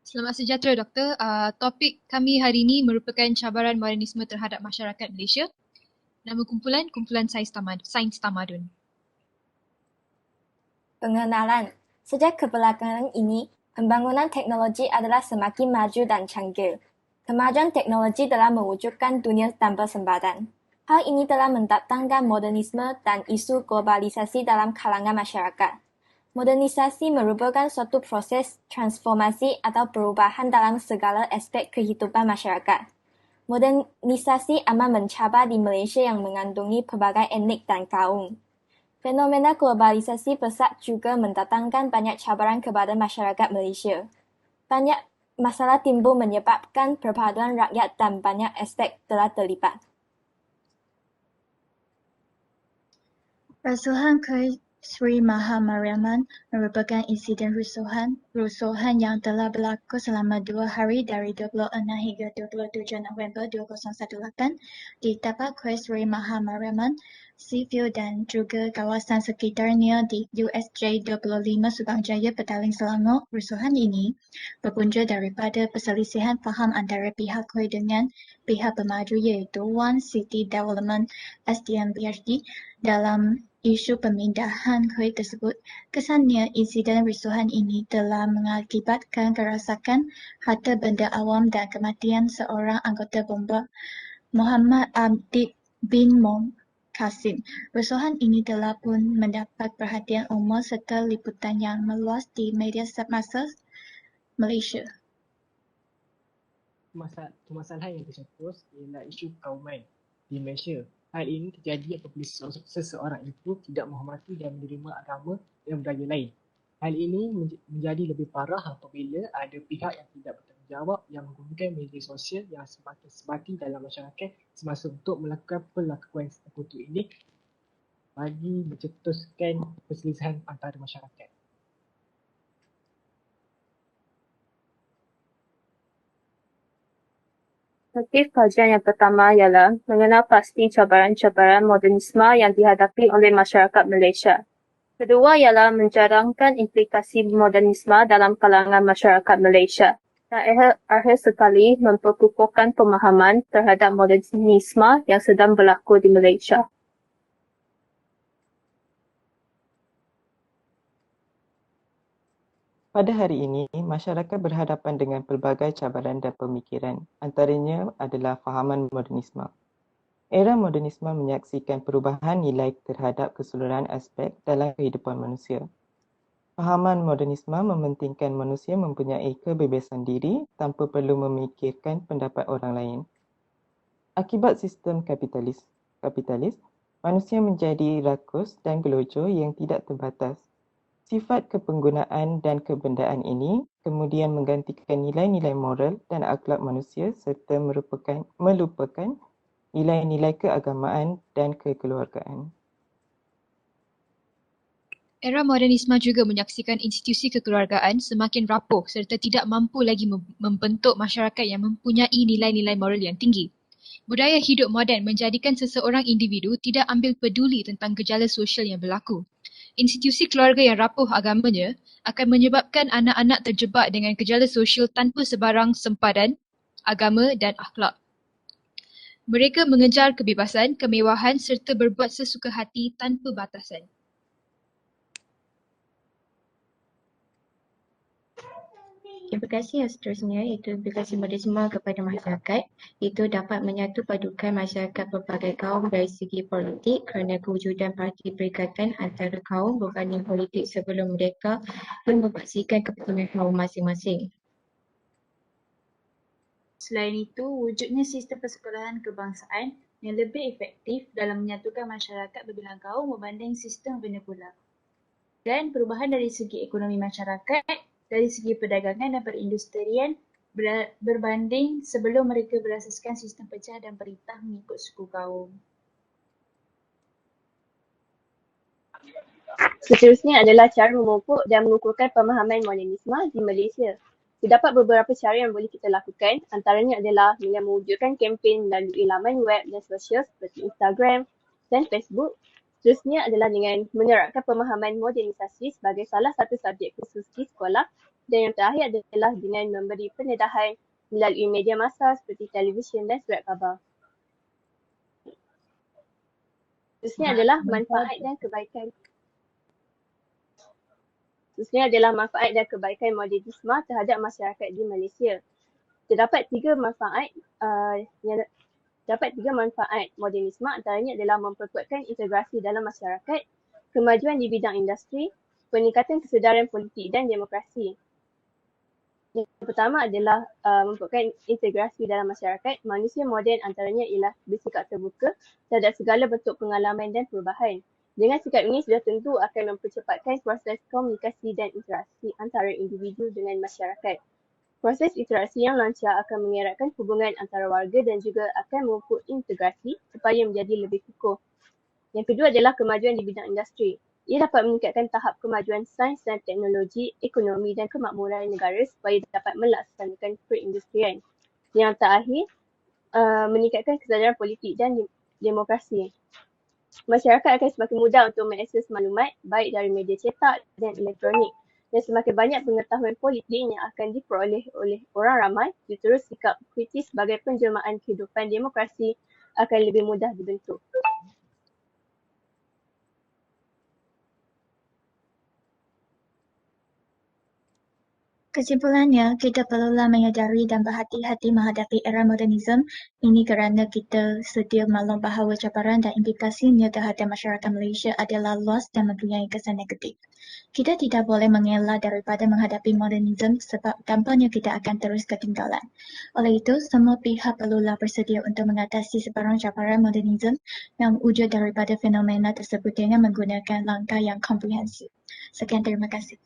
Selamat sejahtera, Doktor. Topik kami hari ini merupakan cabaran modernisme terhadap masyarakat Malaysia. Nama kumpulan, Kumpulan Sains Tamadun. Pengenalan. Sejak kebelakangan ini, pembangunan teknologi adalah semakin maju dan canggih. Kemajuan teknologi telah mewujudkan dunia tanpa sempadan. Hal ini telah mendatangkan modernisme dan isu globalisasi dalam kalangan masyarakat. Modernisasi merupakan suatu proses transformasi atau perubahan dalam segala aspek kehidupan masyarakat. Modernisasi amat mencabar di Malaysia yang mengandungi pelbagai etnik dan kaum. Fenomena globalisasi pesat juga mendatangkan banyak cabaran kepada masyarakat Malaysia. Banyak masalah timbul menyebabkan perpaduan rakyat dan banyak aspek telah terlibat. Rasuhan ke Sri Mahamariaman merupakan insiden rusuhan yang telah berlaku selama 2 hari dari 26 hingga 27 November 2018 di tapak kuil Sri Mahamariaman, Seaview dan juga kawasan sekitarnya di USJ 25 Subang Jaya, Petaling, Selangor. Rusuhan ini berpunca daripada perselisihan faham antara pihak kuil dengan pihak pemaju iaitu One City Development SDM-BRD dalam isu pemindahan kuil tersebut. Kesannya, insiden rusuhan ini telah mengakibatkan kerosakan harta benda awam dan kematian seorang anggota bomba, Muhammad Abdi bin Kasim. Rusuhan ini telah pun mendapat perhatian umum serta liputan yang meluas di media massa Malaysia. Permasalahan yang tercetus ialah isu kauman di Malaysia. Hal ini terjadi apabila seseorang itu tidak menghormati dan menerima agama yang budaya lain. Hal ini menjadi lebih parah apabila ada pihak yang tidak bertanggungjawab yang menggunakan media sosial yang semakin sebati dalam masyarakat semasa untuk melakukan perlakuan sekutu ini bagi mencetuskan perselisihan antara masyarakat. Motif kajian yang pertama ialah mengenal pasti cabaran-cabaran modernisme yang dihadapi oleh masyarakat Malaysia. Kedua ialah menjarangkan implikasi modernisme dalam kalangan masyarakat Malaysia. Dan akhir sekali memperkukuhkan pemahaman terhadap modernisme yang sedang berlaku di Malaysia. Pada hari ini, masyarakat berhadapan dengan pelbagai cabaran dan pemikiran. Antaranya adalah fahaman modernisme. Era modernisme menyaksikan perubahan nilai terhadap keseluruhan aspek dalam kehidupan manusia. Fahaman modernisme mementingkan manusia mempunyai kebebasan diri tanpa perlu memikirkan pendapat orang lain. Akibat sistem kapitalis, manusia menjadi rakus dan gelojoh yang tidak terbatas. Sifat kepenggunaan dan kebendaan ini kemudian menggantikan nilai-nilai moral dan akhlak manusia serta melupakan nilai-nilai keagamaan dan kekeluargaan. Era modernisme juga menyaksikan institusi kekeluargaan semakin rapuh serta tidak mampu lagi membentuk masyarakat yang mempunyai nilai-nilai moral yang tinggi. Budaya hidup moden menjadikan seseorang individu tidak ambil peduli tentang gejala sosial yang berlaku. Institusi keluarga yang rapuh agamanya akan menyebabkan anak-anak terjebak dengan gejala sosial tanpa sebarang sempadan, agama dan akhlak. Mereka mengejar kebebasan, kemewahan serta berbuat sesuka hati tanpa batasan. Implikasi yang seterusnya iaitu implikasi modernisme kepada masyarakat. Itu dapat menyatu padukan masyarakat berbagai kaum dari segi politik kerana kewujudan parti perikatan antara kaum berbanding politik sebelum mereka yang membaksikan kepentingan kaum masing-masing. Selain itu, wujudnya sistem persekolahan kebangsaan yang lebih efektif dalam menyatukan masyarakat berbilang kaum berbanding sistem vernakular. Dan perubahan dari segi ekonomi masyarakat, dari segi perdagangan dan perindustrian berbanding sebelum mereka berasaskan sistem pecah dan perintah mengikut suku kaum. Seterusnya adalah cara memupuk dan mengukuhkan pemahaman modernisme di Malaysia. Terdapat beberapa cara yang boleh kita lakukan, antaranya adalah dengan mewujudkan kempen melalui laman web dan sosial seperti Instagram dan Facebook. Seterusnya adalah dengan menerapkan pemahaman modernisasi sebagai salah satu subjek khusus di sekolah Dan yang terakhir adalah dengan memberi pendedahan melalui media massa seperti televisyen dan surat khabar. Seterusnya adalah manfaat dan kebaikan. Seterusnya adalah manfaat dan kebaikan modernisme terhadap masyarakat di Malaysia. Terdapat tiga manfaat modernisme, antaranya adalah memperkuatkan integrasi dalam masyarakat, kemajuan di bidang industri, peningkatan kesedaran politik dan demokrasi. Yang pertama adalah memperkuatkan integrasi dalam masyarakat. Manusia moden antaranya ialah bersikap terbuka terhadap segala bentuk pengalaman dan perubahan. Dengan sikap ini sudah tentu akan mempercepatkan proses komunikasi dan interaksi antara individu dengan masyarakat. Proses interaksi yang lancar akan mengeratkan hubungan antara warga dan juga akan memupuk integrasi supaya menjadi lebih kukuh. Yang kedua adalah kemajuan di bidang industri. Ia dapat meningkatkan tahap kemajuan sains dan teknologi, ekonomi dan kemakmuran negara supaya dapat melaksanakan perindustrian. Yang terakhir, meningkatkan kesedaran politik dan demokrasi. Masyarakat akan semakin mudah untuk mengakses maklumat baik dari media cetak dan elektronik. Dan semakin banyak pengetahuan politik yang akan diperoleh oleh orang ramai, justru sikap kritis sebagai penjelmaan kehidupan demokrasi akan lebih mudah dibentuk. Kesimpulannya, kita perlulah menyadari dan berhati-hati menghadapi era modernisme ini kerana kita sedia maklum bahawa cabaran dan implikasinya terhadap masyarakat Malaysia adalah luas dan mempunyai kesan negatif. Kita tidak boleh mengelak daripada menghadapi modernisme sebab tanpanya kita akan terus ketinggalan. Oleh itu, semua pihak perlulah bersedia untuk mengatasi sebarang cabaran modernisme yang wujud daripada fenomena tersebut dengan menggunakan langkah yang komprehensif. Sekian, terima kasih.